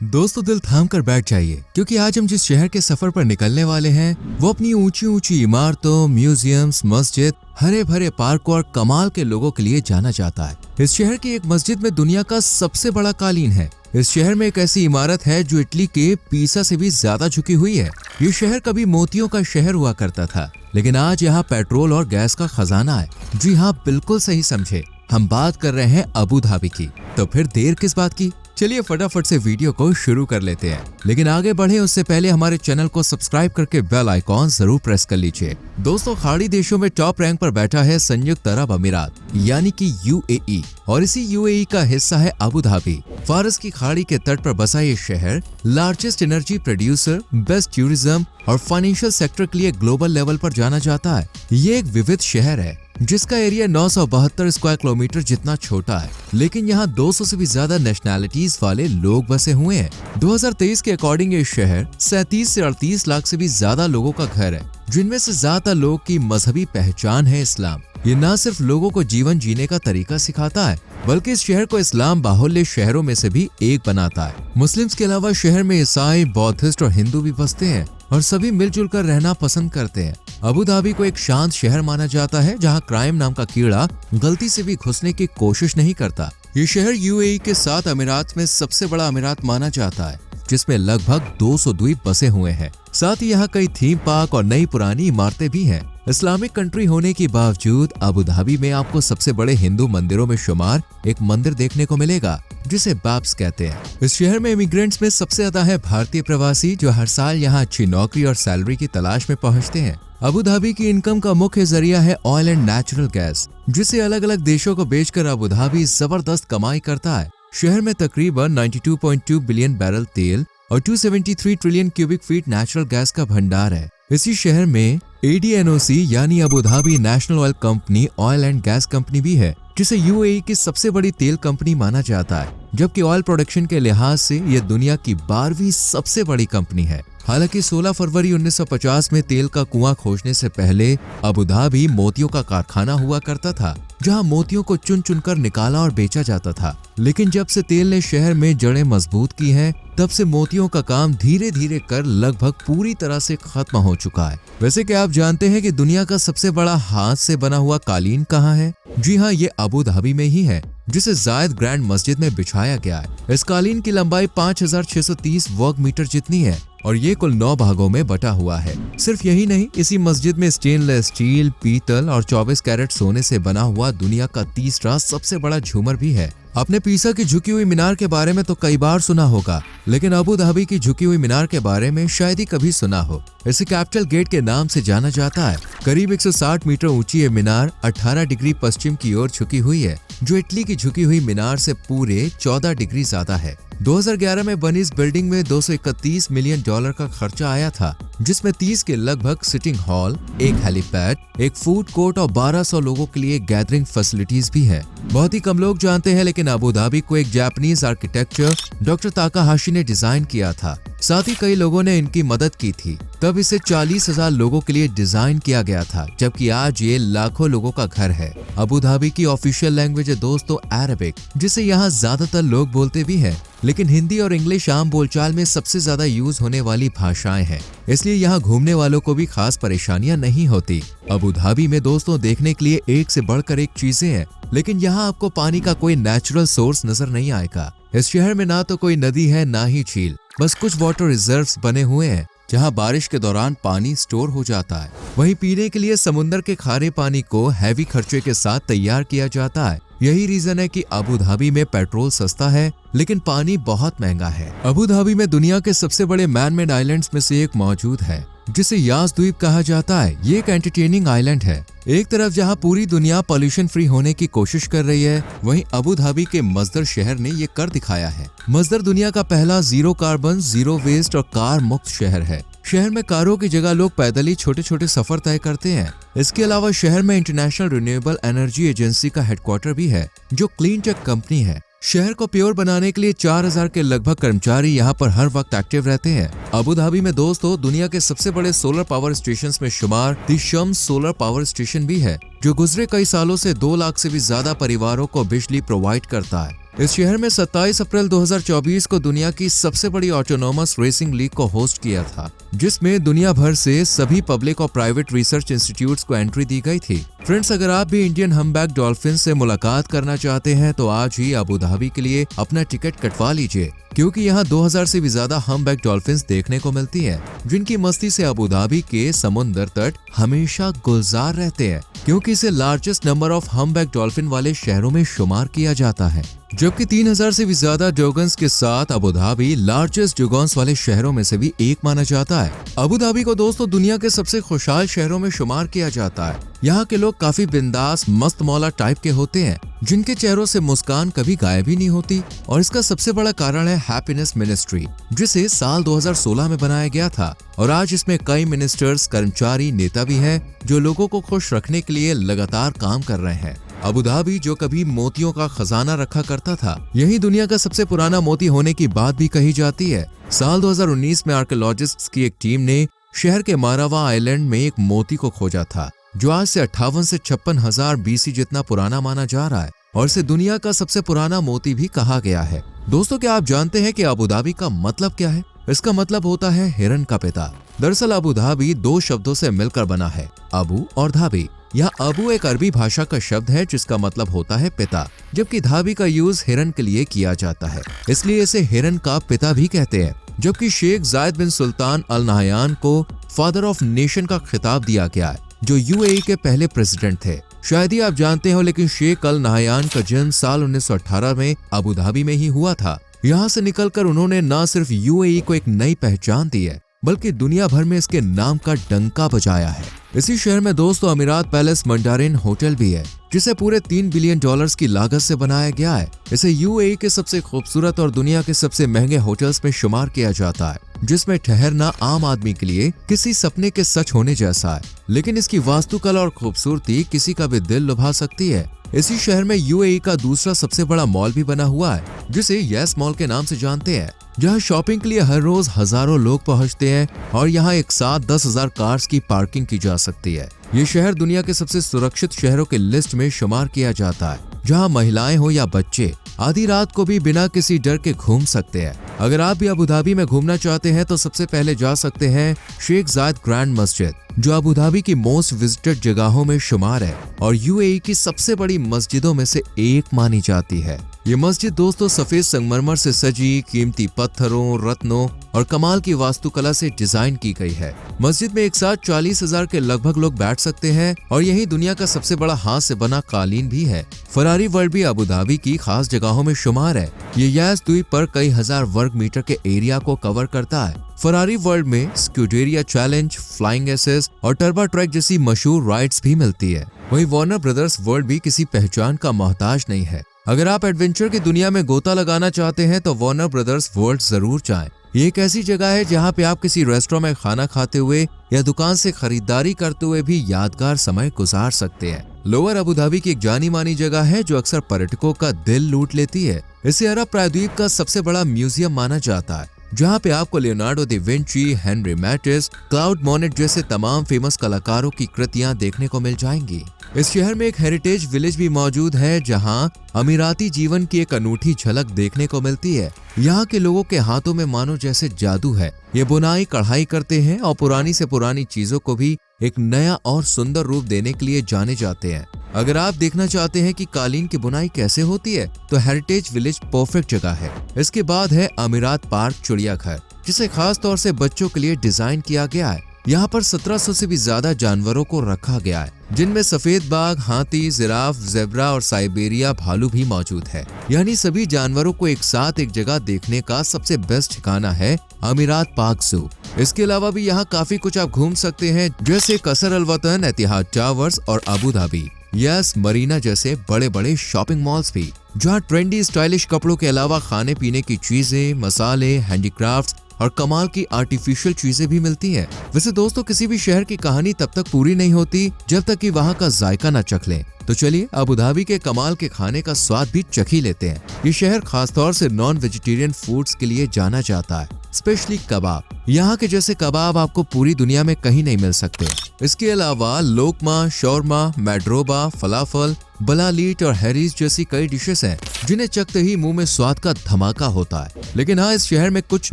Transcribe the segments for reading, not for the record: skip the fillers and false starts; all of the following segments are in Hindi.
दोस्तों दिल थाम कर बैठ जाइए, क्योंकि आज हम जिस शहर के सफर पर निकलने वाले हैं वो अपनी ऊंची ऊंची इमारतों, म्यूजियम्स, मस्जिद, हरे भरे पार्क और कमाल के लोगों के लिए जाना जाता है। इस शहर की एक मस्जिद में दुनिया का सबसे बड़ा कालीन है। इस शहर में एक ऐसी इमारत है जो इटली के पीसा से भी ज्यादा झुकी हुई है। ये शहर कभी मोतियों का शहर हुआ करता था, लेकिन आज यहाँ पेट्रोल और गैस का खजाना है। जी हाँ, बिल्कुल सही समझे, हम बात कर रहे हैं अबू धाबी की। तो फिर देर किस बात की, चलिए फटाफट से वीडियो को शुरू कर लेते हैं। लेकिन आगे बढ़े उससे पहले हमारे चैनल को सब्सक्राइब करके बेल आइकॉन जरूर प्रेस कर लीजिए। दोस्तों, खाड़ी देशों में टॉप रैंक पर बैठा है संयुक्त अरब अमीरात यानी कि यूएई, और इसी यूएई का हिस्सा है अबू धाबी। फारस की खाड़ी के तट पर बसा ये शहर largest energy producer, best tourism और फाइनेंशियल सेक्टर के लिए ग्लोबल लेवल पर जाना जाता है। ये एक विविध शहर है जिसका एरिया 972 स्क्वायर किलोमीटर जितना छोटा है, लेकिन यहाँ 200 से भी ज्यादा नेशनैलिटीज वाले लोग बसे हुए हैं। 2023 के अकॉर्डिंग ये शहर 37 से 38 लाख से भी ज्यादा लोगों का घर है, जिनमें से ज्यादातर लोगों की मजहबी पहचान है इस्लाम। ये न सिर्फ लोगों को जीवन जीने का तरीका सिखाता है, बल्कि इस शहर को इस्लाम बाहुल्य शहरों में से भी एक बनाता है। मुस्लिम्स के अलावा शहर में ईसाई, बौद्धिस्ट और हिंदू भी बसते हैं और सभी मिलजुल कर रहना पसंद करते हैं। अबू धाबी को एक शांत शहर माना जाता है, जहां क्राइम नाम का कीड़ा गलती से भी घुसने की कोशिश नहीं करता। ये शहर यूएई के 7 अमीरात में सबसे बड़ा अमीरात माना जाता है, जिसमें लगभग 200 द्वीप बसे हुए हैं। साथ ही यहाँ कई थीम पार्क और नई पुरानी इमारतें भी हैं। इस्लामिक कंट्री होने के बावजूद अबू धाबी में आपको सबसे बड़े हिंदू मंदिरों में शुमार एक मंदिर देखने को मिलेगा, जिसे बाब्स कहते हैं। इस शहर में इमिग्रेंट्स में सबसे ज्यादा है भारतीय प्रवासी, जो हर साल यहाँ अच्छी नौकरी और सैलरी की तलाश में पहुँचते हैं। अबू धाबी की इनकम का मुख्य जरिया है ऑयल एंड नेचुरल गैस, जिसे अलग अलग देशों को बेचकर अबू धाबी जबरदस्त कमाई करता है। शहर में तकरीबन 92.2 बिलियन बैरल तेल और 273 trillion cubic feet natural gas का भंडार है। इसी शहर में ADNOC यानी Abu Dhabi national oil company oil and gas company भी है, जिसे यूएई की सबसे बड़ी तेल कंपनी माना जाता है, जबकि ऑयल प्रोडक्शन के लिहाज से यह दुनिया की 12वीं सबसे बड़ी कंपनी है। हालांकि 16 फरवरी 1950 में तेल का कुआं खोजने से पहले अबू धाबी मोतियों का कारखाना हुआ करता था, जहां मोतियों को चुन चुनकर निकाला और बेचा जाता था। लेकिन जब से तेल ने शहर में जड़ें मजबूत की हैं, तब से मोतियों का काम धीरे धीरे कर लगभग पूरी तरह से खत्म हो चुका है। वैसे क्या आप जानते हैं कि दुनिया का सबसे बड़ा हाथ से बना हुआ कालीन कहाँ है? जी हाँ, ये अबू धाबी में ही है, जिसे जायद ग्रैंड मस्जिद में बिछाया गया है। इस कालीन की लंबाई 5630 वर्ग मीटर जितनी है और ये कुल 9 भागों में बटा हुआ है। सिर्फ यही नहीं, इसी मस्जिद में स्टेनलेस स्टील, पीतल और 24 कैरेट सोने से बना हुआ दुनिया का तीसरा सबसे बड़ा झूमर भी है। आपने पीसा की झुकी हुई मीनार के बारे में तो कई बार सुना होगा, लेकिन अबू धाबी की झुकी हुई मीनार के बारे में शायद ही कभी सुना हो। इसे कैपिटल गेट के नाम से जाना जाता है। करीब 160 मीटर ऊंची ये मीनार 18 डिग्री पश्चिम की ओर झुकी हुई है, जो इटली की झुकी हुई मीनार से पूरे 14 डिग्री ज्यादा है। 2011 में बनी इस बिल्डिंग में $231 मिलियन का खर्चा आया था, जिसमें 30 के लगभग सिटिंग हॉल, एक हेलीपैड, एक फूड कोर्ट और 1200 लोगों के लिए गैदरिंग फैसिलिटीज भी है। बहुत ही कम लोग जानते हैं, लेकिन अबू धाबी को एक जापानीज आर्किटेक्चर डॉक्टर ताकाहाशी ने डिजाइन किया था। साथ ही कई लोगों ने इनकी मदद की थी। तब इसे 40,000 लोगों के लिए डिजाइन किया गया था, जबकि आज ये लाखों लोगों का घर है। अबू धाबी की ऑफिशियल लैंग्वेज है दोस्तों अरबिक, जिसे यहाँ ज्यादातर लोग बोलते भी हैं, लेकिन हिंदी और इंग्लिश आम बोलचाल में सबसे ज्यादा यूज होने वाली भाषाएं हैं, इसलिए यहाँ घूमने वालों को भी खास परेशानियां नहीं होती। अबू धाबी में दोस्तों देखने के लिए एक से बढ़कर एक चीजें हैं, लेकिन यहाँ आपको पानी का कोई नेचुरल सोर्स नजर नहीं आएगा। इस शहर में ना तो कोई नदी है, ना ही झील, बस कुछ वाटर रिजर्व्स बने हुए हैं, जहां बारिश के दौरान पानी स्टोर हो जाता है। वहीं पीने के लिए समुद्र के खारे पानी को हैवी खर्चे के साथ तैयार किया जाता है। यही रीजन है कि अबू धाबी में पेट्रोल सस्ता है, लेकिन पानी बहुत महंगा है। अबू धाबी में दुनिया के सबसे बड़े मैन-मेड आइलैंड्स में से एक मौजूद है, जिसे यास द्वीप कहा जाता है। ये एक एंटरटेनिंग आइलैंड है। एक तरफ जहां पूरी दुनिया पॉल्यूशन फ्री होने की कोशिश कर रही है, वहीं अबू धाबी के मजदर शहर ने ये कर दिखाया है। मजदर दुनिया का पहला जीरो कार्बन, जीरो वेस्ट और कार मुक्त शहर है। शहर में कारों की जगह लोग पैदल ही छोटे छोटे सफर तय करते हैं। इसके अलावा शहर में इंटरनेशनल रिन्यूएबल एनर्जी एजेंसी का हेडक्वार्टर भी है, जो क्लीन टेक कंपनी है। शहर को प्योर बनाने के लिए 4000 के लगभग कर्मचारी यहाँ पर हर वक्त एक्टिव रहते हैं। अबू धाबी में दोस्तों दुनिया के सबसे बड़े सोलर पावर स्टेशन में शुमार दी शम्स सोलर पावर स्टेशन भी है, जो गुजरे कई सालों से 2 लाख से भी ज्यादा परिवारों को बिजली प्रोवाइड करता है। इस शहर में 27 अप्रैल 2024 को दुनिया की सबसे बड़ी ऑटोनोमस रेसिंग लीग को होस्ट किया था, जिसमें दुनिया भर से सभी पब्लिक और प्राइवेट रिसर्च इंस्टीट्यूट्स को एंट्री दी गई थी। फ्रेंड्स, अगर आप भी इंडियन हम्बैक डॉल्फिन से मुलाकात करना चाहते हैं तो आज ही अबू धाबी के लिए अपना टिकट कटवा लीजिए, क्योंकि यहाँ 2000 से भी ज्यादा हम्बैक डॉल्फिन्स देखने को मिलती हैं, जिनकी मस्ती से अबू धाबी के समुद्र तट हमेशा गुलजार रहते हैं, क्योंकि इसे लार्जेस्ट नंबर ऑफ हम्बैक डॉल्फिन वाले शहरों में शुमार किया जाता है। जबकि 3000 से भी ज्यादा डोगन्स के साथ अबू धाबी लार्जेस्ट डुगॉन्स वाले शहरों में से भी एक माना जाता है। अबू धाबी को दोस्तों दुनिया के सबसे खुशहाल शहरों में शुमार किया जाता है। यहाँ के लोग काफी बिंदास मस्त मौला टाइप के होते हैं, जिनके चेहरों से मुस्कान कभी गायब ही नहीं होती, और इसका सबसे बड़ा कारण है हैप्पीनेस मिनिस्ट्री, जिसे साल 2016 में बनाया गया था, और आज इसमें कई मिनिस्टर्स, कर्मचारी, नेता भी हैं जो लोगों को खुश रखने के लिए लगातार काम कर रहे हैं। अबू धाबी जो कभी मोतियों का खजाना रखा करता था, यही दुनिया का सबसे पुराना मोती होने की बात भी कही जाती है। साल 2019 में आर्कियोलॉजिस्ट्स की एक टीम ने शहर के मारावा आइलैंड में एक मोती को खोजा था, जो आज से 58 से 56,000 BC जितना पुराना माना जा रहा है, और इसे दुनिया का सबसे पुराना मोती भी कहा गया है। दोस्तों, क्या आप जानते हैं कि अबू धाबी का मतलब क्या है? इसका मतलब होता है हिरन का पिता। दरअसल अबू धाबी दो शब्दों से मिलकर बना है, अबू और धाबी। यह अबू एक अरबी भाषा का शब्द है जिसका मतलब होता है पिता, जबकि धाबी का यूज हिरन के लिए किया जाता है, इसलिए इसे हिरन का पिता भी कहते हैं। जबकि शेख जायद बिन सुल्तान अल नहयान को फादर ऑफ नेशन का खिताब दिया गया है, जो UAE के पहले प्रेसिडेंट थे। शायद ही आप जानते हो, लेकिन शेख अल नहयान का जन्म साल 1918 में अबू धाबी में ही हुआ था। यहाँ से निकलकर उन्होंने न सिर्फ UAE को एक नई पहचान दी है, बल्कि दुनिया भर में इसके नाम का डंका बजाया है। इसी शहर में दोस्तों अमीरात पैलेस मंडारिन होटल भी है, जिसे पूरे $3 बिलियन की लागत से बनाया गया है। इसे UAE के सबसे खूबसूरत और दुनिया के सबसे महंगे होटल्स में शुमार किया जाता है, जिसमें ठहरना आम आदमी के लिए किसी सपने के सच होने जैसा है। लेकिन इसकी वास्तुकला और खूबसूरती किसी का भी दिल लुभा सकती है। इसी शहर में UAE का दूसरा सबसे बड़ा मॉल भी बना हुआ है, जिसे यस मॉल के नाम से जानते हैं, जहां शॉपिंग के लिए हर रोज हजारों लोग पहुंचते हैं, और यहां एक साथ 10,000 कार्स की पार्किंग की जा सकती है। ये शहर दुनिया के सबसे सुरक्षित शहरों के लिस्ट में शुमार किया जाता है, जहां महिलाएं हो या बच्चे आधी रात को भी बिना किसी डर के घूम सकते हैं। अगर आप भी अबू धाबी में घूमना चाहते हैं तो सबसे पहले जा सकते हैं शेख जायद ग्रैंड मस्जिद, जो अबू धाबी की मोस्ट विजिटेड जगहों में शुमार है और UAE की सबसे बड़ी मस्जिदों में से एक मानी जाती है। ये मस्जिद दोस्तों सफेद संगमरमर से सजी, कीमती पत्थरों, रत्नों और कमाल की वास्तुकला से डिजाइन की गई है। मस्जिद में एक साथ 40,000 के लगभग लोग बैठ सकते हैं, और यही दुनिया का सबसे बड़ा हाथ से बना कालीन भी है। फरारी वर्ल्ड भी अबू धाबी की खास जगहों में शुमार है। ये यस द्वीप पर कई हजार वर्ग मीटर के एरिया को कवर करता है। फरारी वर्ल्ड में स्क्यूडेरिया चैलेंज, फ्लाइंग एसेस और टर्बो ट्रैक जैसी मशहूर राइड्स भी मिलती है। वहीं वार्नर ब्रदर्स वर्ल्ड भी किसी पहचान का मोहताज नहीं है। अगर आप एडवेंचर की दुनिया में गोता लगाना चाहते हैं तो वार्नर ब्रदर्स वर्ल्ड जरूर जाएं। ये एक ऐसी जगह है जहां पे आप किसी रेस्टोरेंट में खाना खाते हुए या दुकान से खरीदारी करते हुए भी यादगार समय गुजार सकते हैं। लोअर अबू धाबी की एक जानी मानी जगह है जो अक्सर पर्यटकों का दिल लूट लेती है। इसे अरब प्रायद्वीप का सबसे बड़ा म्यूजियम माना जाता है, जहाँ पे आपको Leonardo da Vinci, Henri Matisse, Claude Monet जैसे तमाम फेमस कलाकारों की कृतियां देखने को मिल जाएंगी। इस शहर में एक हेरिटेज विलेज भी मौजूद है, जहां अमीराती जीवन की एक अनूठी झलक देखने को मिलती है। यहाँ के लोगों के हाथों में मानो जैसे जादू है। ये बुनाई कढ़ाई करते हैं और पुरानी से पुरानी चीजों को भी एक नया और सुंदर रूप देने के लिए जाने जाते हैं। अगर आप देखना चाहते हैं कि कालीन की बुनाई कैसे होती है तो हेरिटेज विलेज परफेक्ट जगह है। इसके बाद है अमीरात पार्क चिड़ियाघर, जिसे खास तौर से बच्चों के लिए डिजाइन किया गया है। यहाँ पर 1700 से भी ज्यादा जानवरों को रखा गया है, जिनमें सफेद बाघ, हाथी, जिराफ, जेब्रा और साइबेरिया भालू भी मौजूद है। यानी सभी जानवरों को एक साथ एक जगह देखने का सबसे बेस्ट ठिकाना है अमीरात पार्क ज़ू। इसके अलावा भी यहाँ काफी कुछ आप घूम सकते हैं, जैसे कसर अल वतन, एतिहाद टावर्स और अबू धाबी यस मरीना जैसे बड़े बड़े शॉपिंग मॉल्स भी, जहाँ ट्रेंडी स्टाइलिश कपड़ों के अलावा खाने पीने की चीजें, मसाले, हैंडीक्राफ्ट्स और कमाल की आर्टिफिशियल चीजें भी मिलती हैं। वैसे दोस्तों किसी भी शहर की कहानी तब तक पूरी नहीं होती जब तक कि वहाँ का जायका न चख लें। तो चलिए अबू धाबी के कमाल के खाने का स्वाद भी चख ही लेते हैं। ये शहर खासतौर से नॉन वेजिटेरियन फूड्स के लिए जाना जाता है। स्पेशली कबाब। यहाँ के जैसे कबाब आपको पूरी दुनिया में कहीं नहीं मिल सकते। इसके अलावा लोकमा, शौरमा, मैड्रोबा, फलाफल, बलालीट और हैरीज जैसी कई डिशेस हैं जिन्हें चखते ही मुंह में स्वाद का धमाका होता है। लेकिन हाँ, इस शहर में कुछ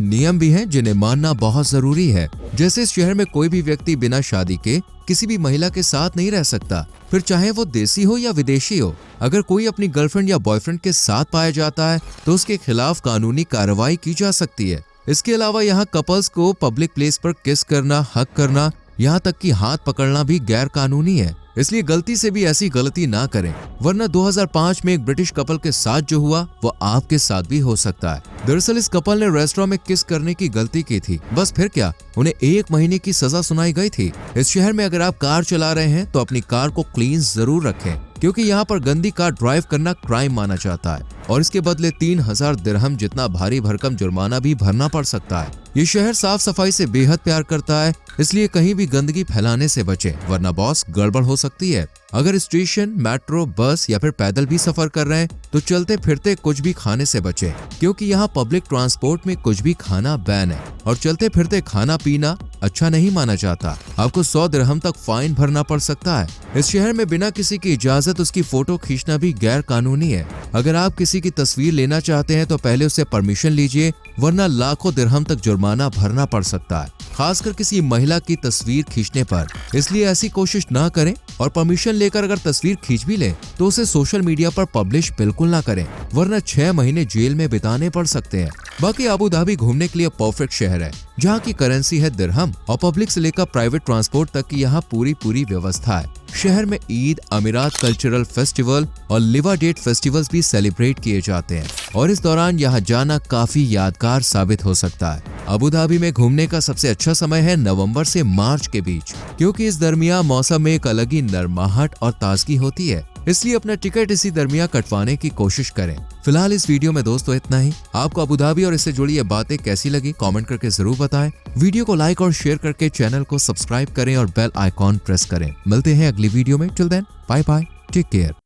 नियम भी हैं जिन्हें मानना बहुत जरूरी है। जैसे इस शहर में कोई भी व्यक्ति बिना शादी के किसी भी महिला के साथ नहीं रह सकता, फिर चाहे वो देसी हो या विदेशी हो। अगर कोई अपनी गर्लफ्रेंड या बॉयफ्रेंड के साथ पाया जाता है तो उसके खिलाफ कानूनी कार्रवाई की जा सकती है। इसके अलावा यहाँ कपल्स को पब्लिक प्लेस पर किस करना, हक करना, यहाँ तक कि हाथ पकड़ना भी गैर कानूनी है। इसलिए गलती से भी ऐसी गलती ना करें, वरना 2005 में एक ब्रिटिश कपल के साथ जो हुआ वो आपके साथ भी हो सकता है। दरअसल इस कपल ने रेस्टोरेंट में किस करने की गलती की थी, बस फिर क्या, उन्हें 1 महीने की सजा सुनाई गई थी। इस शहर में अगर आप कार चला रहे हैं तो अपनी कार को क्लीन जरूर रखें, क्योंकि यहाँ पर गंदी कार ड्राइव करना क्राइम माना जाता है और इसके बदले 3000 दिरहम जितना भारी भरकम जुर्माना भी भरना पड़ सकता है। ये शहर साफ सफाई से बेहद प्यार करता है, इसलिए कहीं भी गंदगी फैलाने से बचें, वरना बॉस गड़बड़ हो सकती है। अगर स्टेशन, मेट्रो, बस या फिर पैदल भी सफर कर रहे हैं तो चलते फिरते कुछ भी खाने से बचें, क्योंकि यहाँ पब्लिक ट्रांसपोर्ट में कुछ भी खाना बैन है और चलते फिरते खाना पीना अच्छा नहीं माना जाता। आपको 100 दिरहम तक फाइन भरना पड़ सकता है। इस शहर में बिना किसी की इजाजत उसकी फोटो खींचना भी गैर कानूनी है। अगर आप किसी की तस्वीर लेना चाहते हैं तो पहले उससे परमिशन लीजिए, वरना लाखों दिरहम तक जुर्माना भरना पड़ सकता है, खासकर किसी महिला की तस्वीर खींचने पर। इसलिए ऐसी कोशिश ना करें और परमिशन लेकर अगर तस्वीर खींच भी ले तो उसे सोशल मीडिया पर पब्लिश बिल्कुल ना करें, वरना 6 महीने जेल में बिताने पड़ सकते हैं। बाकी अबू धाबी घूमने के लिए परफेक्ट शहर है, जहाँ की करेंसी है दिरहम और पब्लिक से लेकर प्राइवेट ट्रांसपोर्ट तक की यहाँ पूरी व्यवस्था है। शहर में ईद, अमीरात कल्चरल फेस्टिवल और लिवा डेट फेस्टिवल्स भी सेलिब्रेट किए जाते हैं और इस दौरान यहाँ जाना काफी यादगार साबित हो सकता है। अबू धाबी में घूमने का सबसे अच्छा समय है नवंबर से मार्च के बीच, क्योंकि इस दरमियान मौसम में एक अलग ही नरमाहट और ताजगी होती है। इसलिए अपना टिकट इसी दरमियान कटवाने की कोशिश करें। फिलहाल इस वीडियो में दोस्तों इतना ही। आपको अबू धाबी और इससे जुड़ी ये बातें कैसी लगी कमेंट करके जरूर बताएं। वीडियो को लाइक और शेयर करके चैनल को सब्सक्राइब करें और बेल आइकॉन प्रेस करें। मिलते हैं अगली वीडियो में। Till then bye bye, take care.